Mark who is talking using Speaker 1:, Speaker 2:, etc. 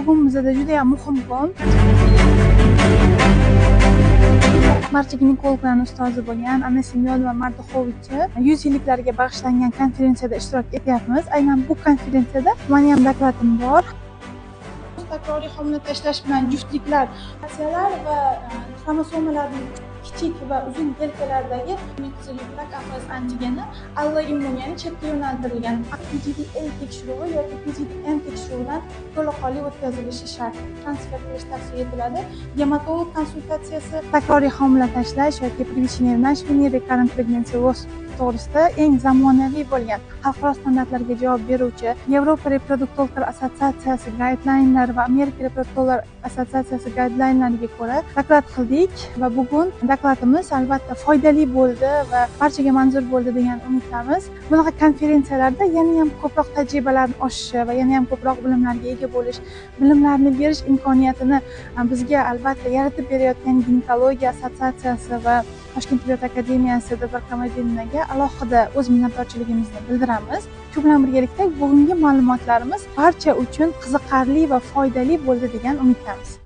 Speaker 1: Bugun bizda juda ham muhim kun. Barcha ginekologlarning ustozi bo'lgan Anna Semyonova Marduxovichi 100 yilliklarga bag'ishlangan konferensiyada ishtirok etyapmiz. Aynan bu konferensiyada meni ham dokladim bor. Takroriy homila tashlash bilan juftliklar va xromosomalarning kichik va uzun yelkalardagi yurak afaz antigeni alloimmun, ya'ni chetga yo'naltirilgan PGDL tekshiruvi yoki PGDN tekshiruvidan to'laqonli o'tkazilishi shart. Transfer qilish tavsiya etiladi. Gematolog konsultatsiyasi takroriy homila tashlash yoki prevention recurrent pregnancy loss to'g'risida eng zamonaviy bo'lgan xalqaro standartlarga javob beruvchi Yevropa reproduktologlar assotsiatsiyasi guidelinelari va Amerika reproduktologlar assotsiatsiyasi guidelinelariga ko'ra doklad qildik va bugun dokladimiz albatta foydali bo'ldi va barchaga manzur bo'ldi degan umiddamiz. Bunaqa konferensiyalarda yana ham ko'proq tajribalarni oshishi va yana ham ko'proq bilimlarga ega bo'lish, bilimlarni berish imkoniyatini bizga albatta yaratib berayotgan ginekologiya assotsiatsiyasi va Toshkent tibbiyot akademiyasi Dr. Kamoliddinovaga alohida o'z minnatdorchiligimizni bildiramiz. Shu bilan birgalikda bugungi ma'lumotlarimiz barcha uchun qiziqarli va foydali bo'ldi degan umiddamiz.